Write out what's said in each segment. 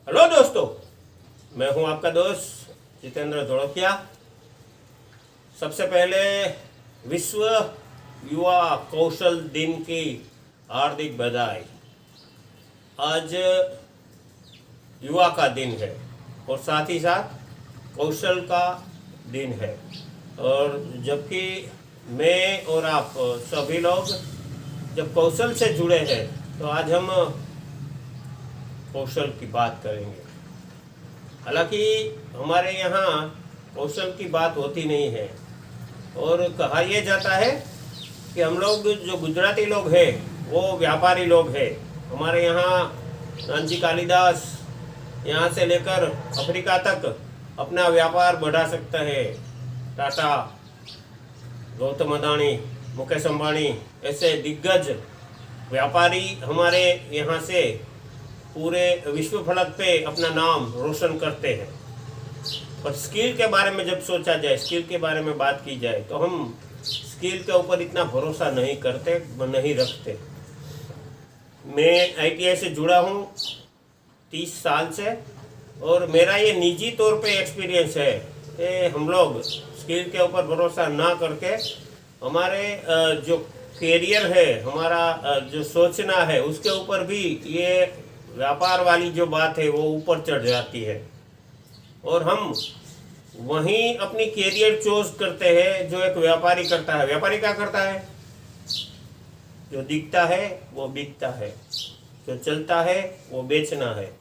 Hello दोस्तों, मैं हूं आपका दोस्त जितेंद्र धोड़किया। सबसे पहले विश्व युवा कौशल दिन की हार्दिक बधाई। आज युवा का दिन है और साथ ही साथ कौशल का दिन है। और जबकि मैं और आप सभी लोग जब कौशल से जुड़े हैं तो आज हम कौशल की बात करेंगे। हालांकि हमारे यहाँ कौशल की बात होती नहीं है और कहा यह जाता है कि हम लोग जो गुजराती लोग हैं वो व्यापारी लोग हैं। हमारे यहाँ रांची कालिदास यहाँ से लेकर अफ्रीका तक अपना व्यापार बढ़ा सकता है। टाटा, गौतम अदानी, मुकेश अंबानी ऐसे दिग्गज व्यापारी हमारे यहाँ से पूरे विश्व फलक पे अपना नाम रोशन करते हैं। पर स्किल के बारे में जब सोचा जाए, स्किल के बारे में बात की जाए तो हम स्किल के ऊपर इतना भरोसा नहीं करते, नहीं रखते। मैं आईटीआई से जुड़ा हूँ 30 साल से और मेरा ये निजी तौर पे एक्सपीरियंस है कि हम लोग स्किल के ऊपर भरोसा ना करके हमारे जो कैरियर है, हमारा जो सोचना है उसके ऊपर भी ये व्यापार वाली जो बात है वो ऊपर चढ़ जाती है और हम वहीं अपनी कैरियर चूज करते हैं जो एक व्यापारी करता है। व्यापारी क्या करता है? जो दिखता है वो बिकता है, जो चलता है वो बेचना है।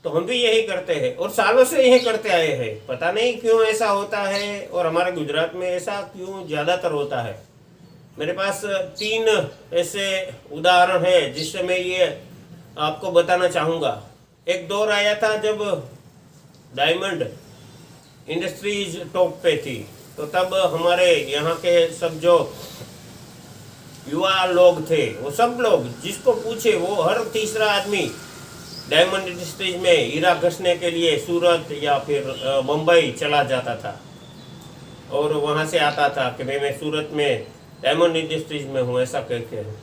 तो हम भी यही करते हैं और सालों से यही करते आए हैं। पता नहीं क्यों ऐसा होता है और हमारे गुजरात में ऐसा क्यों ज़्यादातर होता है। मेरे पास 3 ऐसे उदाहरण है जिससे मैं ये आपको बताना चाहूँगा। एक दौर आया था जब डायमंड इंडस्ट्रीज टॉप पे थी, तो तब हमारे यहाँ के सब जो युवा लोग थे वो सब लोग जिसको पूछे वो हर तीसरा आदमी डायमंड इंडस्ट्रीज में हीरा घसने के लिए सूरत या फिर मुंबई चला जाता था और वहाँ से आता था कि मैं सूरत में डायमंड इंडस्ट्रीज में हूँ, ऐसा कहते हैं।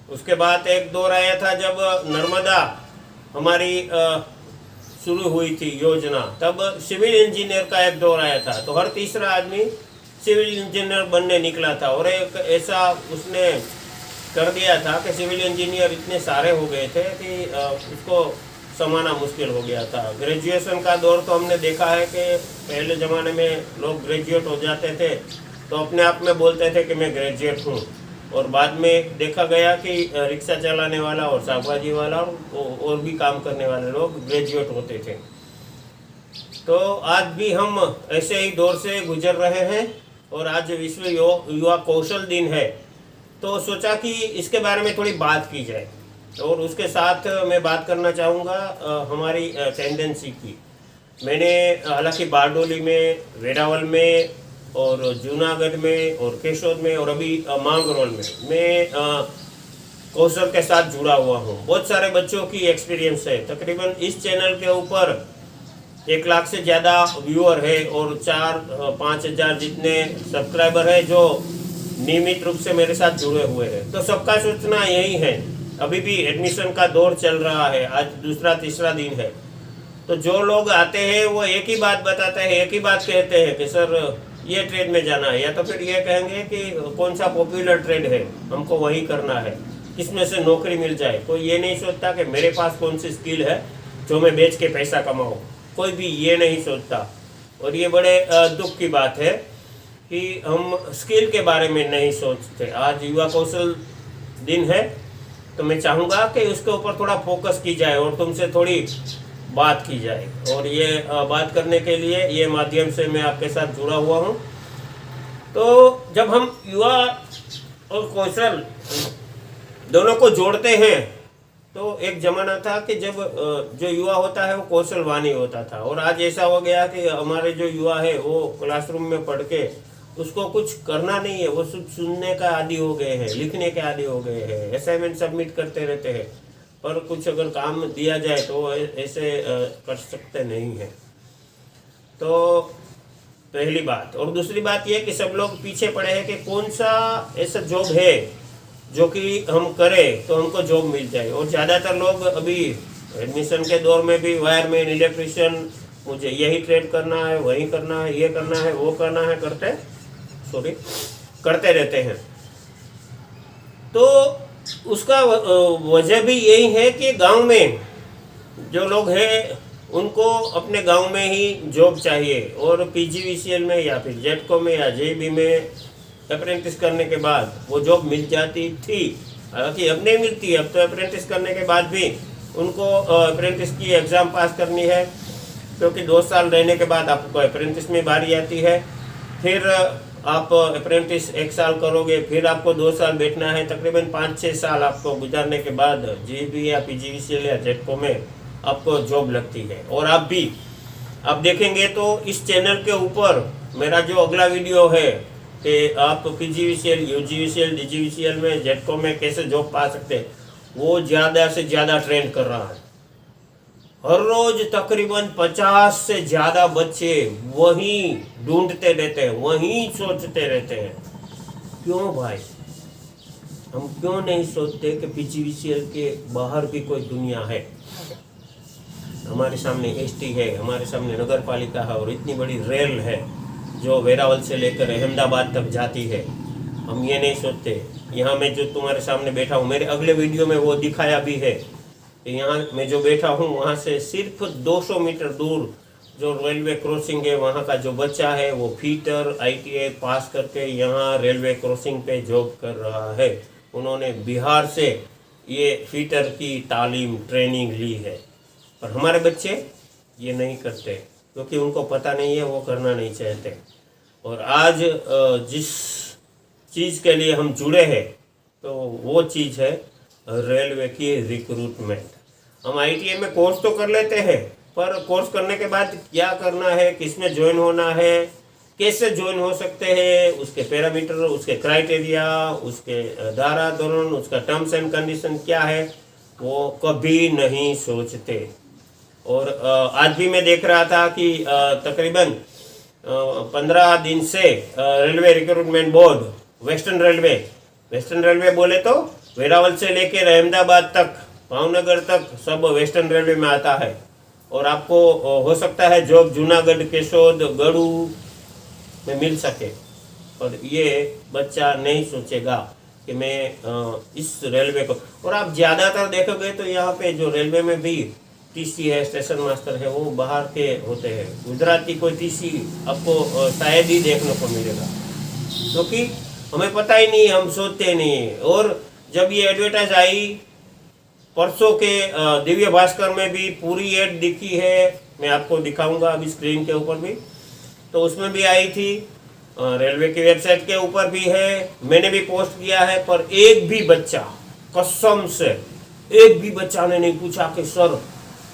उसके बाद एक दौर आया था जब नर्मदा हमारी शुरू हुई थी योजना, तब सिविल इंजीनियर का एक दौर आया था। तो हर तीसरा आदमी सिविल इंजीनियर बनने निकला था और एक ऐसा उसने कर दिया था कि सिविल इंजीनियर इतने सारे हो गए थे कि उसको समाना मुश्किल हो गया था। ग्रेजुएशन का दौर तो हमने देखा है कि पहले ज़माने में लोग ग्रेजुएट हो जाते थे तो अपने आप में बोलते थे कि मैं ग्रेजुएट हूँ, और बाद में देखा गया कि रिक्शा चलाने वाला और शाकभाजी वाला और भी काम करने वाले लोग ग्रेजुएट होते थे। तो आज भी हम ऐसे ही दौर से गुजर रहे हैं और आज विश्व युवा कौशल दिन है, तो सोचा कि इसके बारे में थोड़ी बात की जाए। और उसके साथ मैं बात करना चाहूँगा हमारी टेंडेंसी की। मैंने हालांकि बारडोली में, वेरावल में और जूनागढ़ में और केशोद में और अभी मांगरोल में मैं कौशल के साथ जुड़ा हुआ हूँ। बहुत सारे बच्चों की एक्सपीरियंस है। तकरीबन इस चैनल के ऊपर 1 लाख से ज़्यादा व्यूअर है और 4-5 हज़ार जितने सब्सक्राइबर है जो नियमित रूप से मेरे साथ जुड़े हुए हैं। तो सबका सोचना यही है, अभी भी एडमिशन का दौर चल रहा है, आज दूसरा तीसरा दिन है। तो जो लोग आते हैं वो एक ही बात बताते हैं, एक ही बात कहते हैं कि सर ये ट्रेड में जाना है, या तो फिर ये कहेंगे कि कौन सा पॉपुलर ट्रेड है हमको वही करना है, किसमें से नौकरी मिल जाए। कोई ये नहीं सोचता कि मेरे पास कौन सी स्किल है जो मैं बेच के पैसा कमाऊँ, कोई भी ये नहीं सोचता। और ये बड़े दुख की बात है कि हम स्किल के बारे में नहीं सोचते। आज युवा कौशल दिन है तो मैं चाहूँगा कि उसके ऊपर थोड़ा फोकस की जाए और तुमसे थोड़ी बात की जाए। और ये बात करने के लिए ये माध्यम से मैं आपके साथ जुड़ा हुआ हूँ। तो जब हम युवा और कौशल दोनों को जोड़ते हैं तो एक ज़माना था कि जब जो युवा होता है वो कौशलवानी होता था, और आज ऐसा हो गया कि हमारे जो युवा है वो क्लासरूम में पढ़ के उसको कुछ करना नहीं है, वो सिर्फ सुनने का आदी हो गए हैं, लिखने के आदी हो गए हैं, असाइनमेंट सबमिट करते रहते हैं, पर कुछ अगर काम दिया जाए तो ऐसे कर सकते नहीं हैं। तो पहली बात। और दूसरी बात ये कि सब लोग पीछे पड़े हैं कि कौन सा ऐसा जॉब है जो कि हम करें तो हमको जॉब मिल जाए। और ज़्यादातर लोग अभी एडमिशन के दौर में भी वायरमैन, इलेक्ट्रिशियन, मुझे यही ट्रेड करना है, वही करना है, ये करना है, वो करना है, करते रहते हैं। तो उसका वजह भी यही है कि गांव में जो लोग हैं उनको अपने गांव में ही जॉब चाहिए, और पीजीवीसीएल में या फिर जेटको में या जेबी में अप्रेंटिस करने के बाद वो जॉब मिल जाती थी। हालांकि अब नहीं मिलती, अब तो अप्रेंटिस करने के बाद भी उनको अप्रेंटिस की एग्ज़ाम पास करनी है, क्योंकि 2 साल रहने के बाद आपको अप्रेंटिस में बारी आती है। फिर आप अप्रेंटिस 1 साल करोगे, फिर आपको 2 साल बैठना है। तकरीबन 5-6 साल आपको गुजारने के बाद जेबी या पीजीवीसीएल या जेटको में आपको जॉब लगती है। और आप देखेंगे तो इस चैनल के ऊपर मेरा जो अगला वीडियो है कि आप पीजीवीसीएल, यूजीवीसीएल, डीजीवीसीएल में, जेटको में कैसे जॉब पा सकते हैं, वो ज़्यादा से ज़्यादा ट्रेंड कर रहा है। हर रोज तकरीबन 50 से ज़्यादा बच्चे वहीं ढूंढते रहते हैं, वहीं सोचते रहते हैं। क्यों भाई, हम क्यों नहीं सोचते कि पीजीवीसीएल के बाहर भी कोई दुनिया है? हमारे सामने एसटी है, हमारे सामने नगर पालिका है, और इतनी बड़ी रेल है जो वेरावल से लेकर अहमदाबाद तक जाती है। हम ये नहीं सोचते। यहाँ मैं जो तुम्हारे सामने बैठा हूँ, मेरे अगले वीडियो में वो दिखाया भी है कि यहाँ मैं जो बैठा हूँ वहाँ से सिर्फ 200 मीटर दूर जो रेलवे क्रॉसिंग है, वहाँ का जो बच्चा है वो फीटर ITA पास करके यहाँ रेलवे क्रॉसिंग पे जॉब कर रहा है। उन्होंने बिहार से ये फीटर की तालीम, ट्रेनिंग ली है। पर हमारे बच्चे ये नहीं करते, क्योंकि उनको पता नहीं है, वो करना नहीं चाहते। और आज जिस चीज़ के लिए हम जुड़े हैं, तो वो चीज़ है रेलवे की रिक्रूटमेंट। हम ITA में कोर्स तो कर लेते हैं, पर कोर्स करने के बाद क्या करना है, किसमें ज्वाइन होना है, कैसे ज्वाइन हो सकते हैं, उसके पैरामीटर, उसके क्राइटेरिया, उसके धारा धोरण, उसका टर्म्स एंड कंडीशन क्या है, वो कभी नहीं सोचते। और आज भी मैं देख रहा था कि तकरीबन 15 दिन से railway recruitment board, western railway बोले तो वेरावल से लेकर अहमदाबाद तक, भावनगर तक सब वेस्टर्न रेलवे में आता है। और आपको हो सकता है जॉब जूनागढ़, केशोद, गढ़ू में मिल सके, और ये बच्चा नहीं सोचेगा कि मैं इस रेलवे को। और आप ज़्यादातर देखोगे तो यहाँ पे जो रेलवे में भी TC है, स्टेशन मास्टर है, वो बाहर के होते हैं। गुजराती कोई TC आपको शायद ही देखने को मिलेगा, क्योंकि हमें पता ही नहीं, हम सोचते नहीं। और जब ये एडवर्टाइज आई परसों के दिव्य भास्कर में भी पूरी एड दिखी है, मैं आपको दिखाऊंगा अभी स्क्रीन के ऊपर भी, तो उसमें भी आई थी, रेलवे की वेबसाइट के ऊपर भी है, मैंने भी पोस्ट किया है। पर एक भी बच्चा, कसम से एक भी बच्चा ने नहीं पूछा कि सर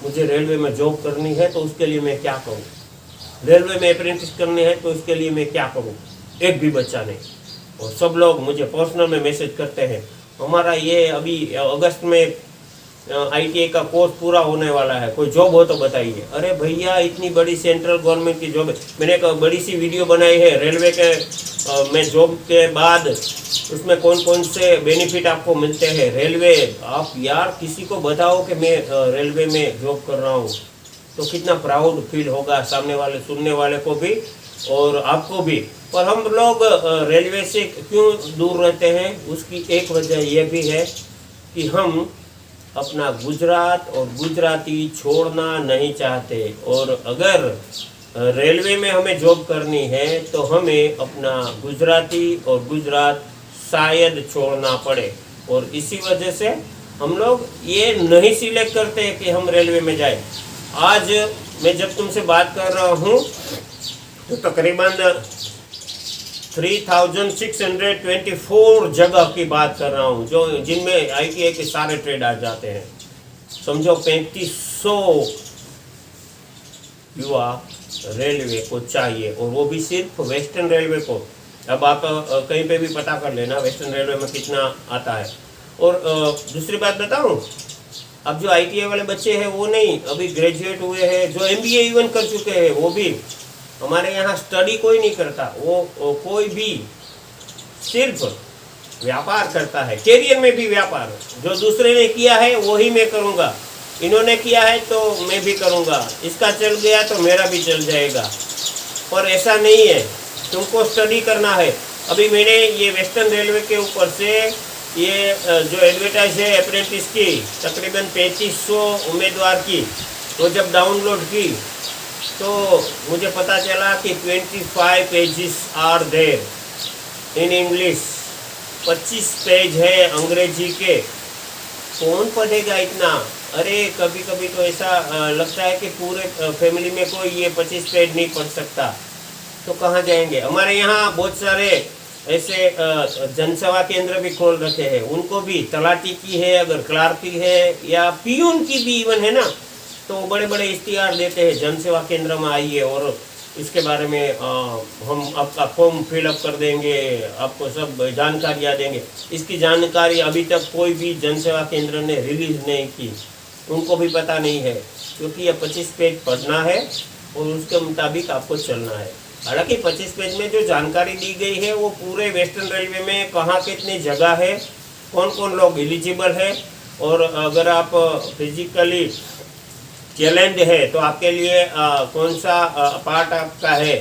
मुझे रेलवे में जॉब करनी है तो उसके लिए मैं क्या करूं, रेलवे में अप्रेंटिस करनी है तो उसके लिए मैं क्या करूं। एक भी बच्चा नहीं। और सब लोग मुझे पर्सनल में मैसेज करते हैं, हमारा ये अभी अगस्त में ITA का कोर्स पूरा होने वाला है, कोई जॉब हो तो बताइए। अरे भैया, इतनी बड़ी सेंट्रल गवर्नमेंट की जॉब है। मैंने एक बड़ी सी वीडियो बनाई है रेलवे के में जॉब के बाद, उसमें कौन कौन से बेनिफिट आपको मिलते हैं। रेलवे, आप यार किसी को बताओ कि मैं रेलवे में जॉब कर रहा हूँ, तो कितना प्राउड फील होगा सामने वाले, सुनने वाले को भी और आपको भी। पर हम लोग रेलवे से क्यों दूर रहते हैं, उसकी एक वजह यह भी है कि हम अपना गुजरात और गुजराती छोड़ना नहीं चाहते। और अगर रेलवे में हमें जॉब करनी है तो हमें अपना गुजराती और गुजरात शायद छोड़ना पड़े। और इसी वजह से हम लोग ये नहीं सिलेक्ट करते कि हम रेलवे में जाएं। आज मैं जब तुमसे बात कर रहा हूँ तो तकरीबन 3624 जगह की बात कर रहा हूँ, जो जिनमें ITA के सारे ट्रेड आ जाते हैं। समझो 3500 युवा रेलवे को चाहिए, और वो भी सिर्फ वेस्टर्न रेलवे को। अब आप कहीं पे भी पता कर लेना वेस्टर्न रेलवे में कितना आता है। और दूसरी बात बताऊँ, अब जो ITA वाले बच्चे हैं वो नहीं, अभी ग्रेजुएट हुए हैं, जो MBA इवन कर चुके हैं, वो भी हमारे यहाँ स्टडी कोई नहीं करता। वो कोई भी सिर्फ व्यापार करता है, कैरियर में भी व्यापार। जो दूसरे ने किया है वही मैं करूँगा। इन्होंने किया है तो मैं भी करूँगा, इसका चल गया तो मेरा भी चल जाएगा। पर ऐसा नहीं है, तुमको स्टडी करना है। अभी मैंने ये वेस्टर्न रेलवे के ऊपर से ये जो एडवर्टाइज है अप्रेंटिस की, तकरीबन 3500 उम्मीदवार की, तो जब डाउनलोड की तो मुझे पता चला कि 25 pages are there in English, 25 page है अंग्रेजी के। कौन पढ़ेगा इतना? अरे कभी कभी तो ऐसा लगता है कि पूरे फैमिली में कोई ये 25 पेज नहीं पढ़ सकता, तो कहाँ जाएंगे। हमारे यहाँ बहुत सारे ऐसे जनसेवा केंद्र भी खोल रखे हैं, उनको भी तलाटी की है, अगर क्लार्क की है या पीयून की भी इवन है ना, तो बड़े बड़े इश्तिहार देते हैं जनसेवा केंद्र में आइए और इसके बारे में हम आपका फॉर्म फिलअप कर देंगे, आपको सब जानकारियाँ देंगे। इसकी जानकारी अभी तक कोई भी जनसेवा केंद्र ने रिलीज़ नहीं की, उनको भी पता नहीं है, क्योंकि ये 25 पेज पढ़ना है और उसके मुताबिक आपको चलना है। हालांकि 25 पेज में जो जानकारी दी गई है वो पूरे वेस्टर्न रेलवे में कहाँ कितनी जगह है, कौन कौन लोग एलिजिबल है, और अगर आप फिजिकली चैलेंज है तो आपके लिए कौन सा पार्ट आपका है,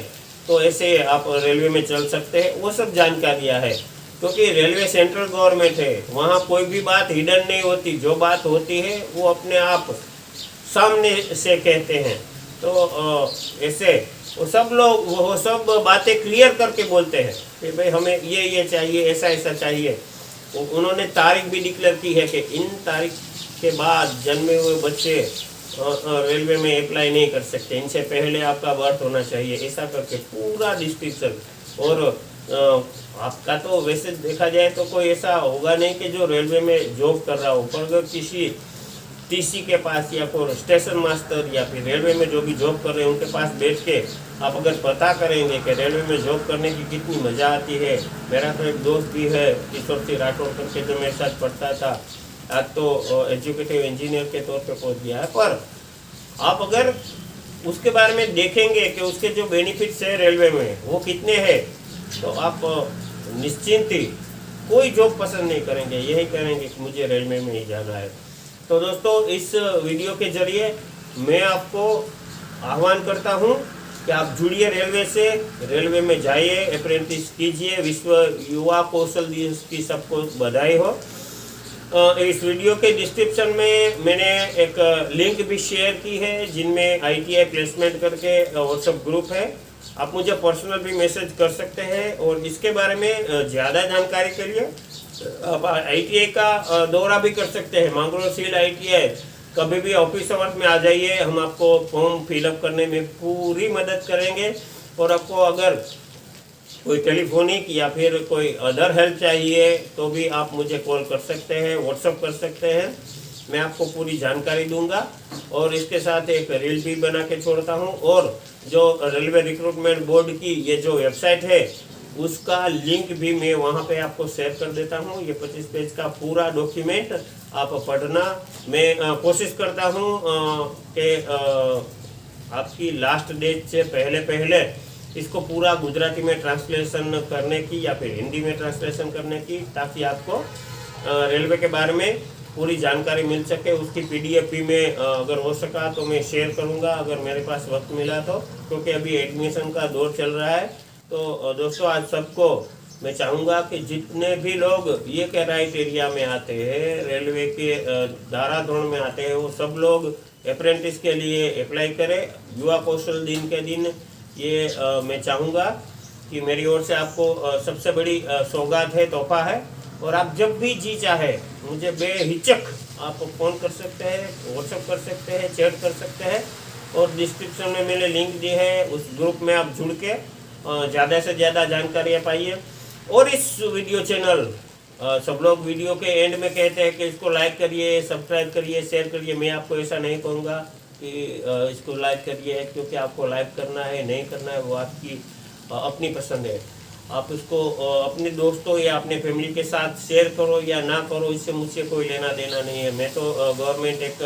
तो ऐसे आप रेलवे में चल सकते हैं, वो सब जानकारियाँ है। क्योंकि रेलवे सेंट्रल गवर्नमेंट है, वहाँ कोई भी बात हिडन नहीं होती, जो बात होती है वो अपने आप सामने से कहते हैं। तो ऐसे वो सब लोग वो सब बातें क्लियर करके बोलते हैं कि भाई हमें ये चाहिए, ऐसा ऐसा चाहिए। उन्होंने तारीख भी डिक्लेयर की है कि इन तारीख के बाद जन्मे हुए बच्चे रेलवे में अप्लाई नहीं कर सकते, इनसे पहले आपका बर्थ होना चाहिए, ऐसा करके पूरा डिस्क्रिप्शन। और आपका तो वैसे देखा जाए तो कोई ऐसा होगा नहीं कि जो रेलवे में जॉब कर रहा हो, पर अगर किसी टीसी के पास या कोई स्टेशन मास्टर या फिर रेलवे में जो भी जॉब कर रहे हैं उनके पास बैठ के आप अगर पता करेंगे कि रेलवे में जॉब करने की कितनी मज़ा आती है। मेरा तो एक दोस्त भी है किशोर सिंह राठौड़ करके, जो मेरे साथ पढ़ता था, आज तो एजुकेटिव इंजीनियर के तौर पे पहुंच गया है। पर आप अगर उसके बारे में देखेंगे कि उसके जो बेनिफिट्स है रेलवे में वो कितने हैं, तो आप निश्चिंत ही कोई जॉब पसंद नहीं करेंगे, यही करेंगे कि मुझे रेलवे में ही जाना है। तो दोस्तों, इस वीडियो के जरिए मैं आपको आह्वान करता हूं कि आप जुड़िए रेलवे से, रेलवे में जाइए, अप्रेंटिस कीजिए। विश्व युवा कौशल दिवस की सबको बधाई हो। इस वीडियो के डिस्क्रिप्शन में मैंने एक लिंक भी शेयर की है, जिनमें ITI प्लेसमेंट करके व्हाट्सएप ग्रुप है, आप मुझे पर्सनल भी मैसेज कर सकते हैं। और इसके बारे में ज़्यादा जानकारी के लिए आप ITI का दौरा भी कर सकते हैं। मांगरोल सील ITI, कभी भी ऑफिस आवर्स में आ जाइए, हम आपको फॉर्म फिलअप करने में पूरी मदद करेंगे। और आपको अगर कोई टेलीफोनिक या फिर कोई अदर हेल्प चाहिए तो भी आप मुझे कॉल कर सकते हैं, व्हाट्सअप कर सकते हैं, मैं आपको पूरी जानकारी दूंगा। और इसके साथ एक रील भी बना के छोड़ता हूं। और जो रेलवे रिक्रूटमेंट बोर्ड की ये जो वेबसाइट है उसका लिंक भी मैं वहां पे आपको शेयर कर देता हूं। ये 25 पेज का पूरा डॉक्यूमेंट आप पढ़ना। मैं कोशिश करता हूं कि आपकी लास्ट डेट से पहले इसको पूरा गुजराती में ट्रांसलेशन करने की या फिर हिंदी में ट्रांसलेशन करने की, ताकि आपको रेलवे के बारे में पूरी जानकारी मिल सके। उसकी PDF भी मैं अगर हो सका तो मैं शेयर करूंगा, अगर मेरे पास वक्त मिला तो, क्योंकि अभी एडमिशन का दौर चल रहा है। तो दोस्तों, आज सबको मैं चाहूँगा कि जितने भी लोग ये क्राइटेरिया में आते हैं, रेलवे के धाराधोरण में आते हैं, वो सब लोग अप्रेंटिस के लिए अप्लाई करें। युवा कौशल दिन के दिन ये मैं चाहूँगा कि मेरी ओर से आपको सबसे बड़ी सौगात है, तोहफा है। और आप जब भी जी चाहे मुझे बेहिचक आप फ़ोन कर सकते हैं, व्हाट्सएप कर सकते हैं, चैट कर सकते हैं। और डिस्क्रिप्शन में मैंने लिंक दी है, उस ग्रुप में आप जुड़ के ज़्यादा से ज़्यादा जानकारियाँ पाइए। और इस वीडियो चैनल, सब लोग वीडियो के एंड में कहते हैं कि इसको लाइक करिए, सब्सक्राइब करिए, शेयर करिए। मैं आपको ऐसा नहीं कहूँगा कि इसको लाइक करिए, क्योंकि आपको लाइक करना है नहीं करना है वो आपकी अपनी पसंद है। आप इसको अपने दोस्तों या अपने फैमिली के साथ शेयर करो या ना करो, इससे मुझसे कोई लेना देना नहीं है। मैं तो गवर्नमेंट एक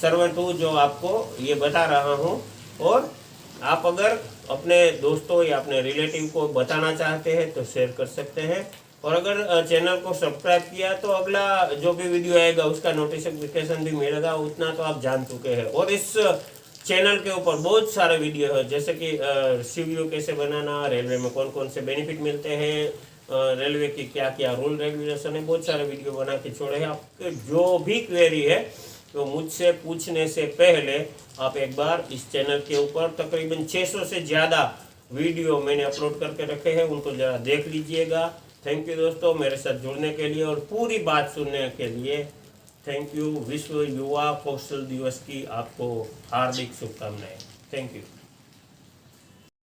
सर्वेंट हूँ जो आपको ये बता रहा हूँ। और आप अगर अपने दोस्तों या अपने रिलेटिव को बताना चाहते हैं तो शेयर कर सकते हैं। और अगर चैनल को सब्सक्राइब किया तो अगला जो भी वीडियो आएगा उसका नोटिफिकेशन भी मिलेगा, उतना तो आप जान चुके हैं। और इस चैनल के ऊपर बहुत सारे वीडियो है, जैसे कि सीवीओ कैसे बनाना, रेलवे में कौन कौन से बेनिफिट मिलते हैं, रेलवे की क्या क्या रूल रेगुलेशन है, बहुत सारे वीडियो बना के छोड़े हैं। आपके जो भी क्वेरी है तो मुझसे पूछने से पहले आप एक बार इस चैनल के ऊपर तकरीबन 600 से ज़्यादा वीडियो मैंने अपलोड करके रखे हैं, उनको ज़रा देख लीजिएगा। थैंक यू दोस्तों मेरे साथ जुड़ने के लिए और पूरी बात सुनने के लिए। Thank you. विश्व युवा कौशल दिवस की आपको हार्दिक शुभकामनाएं। Thank you.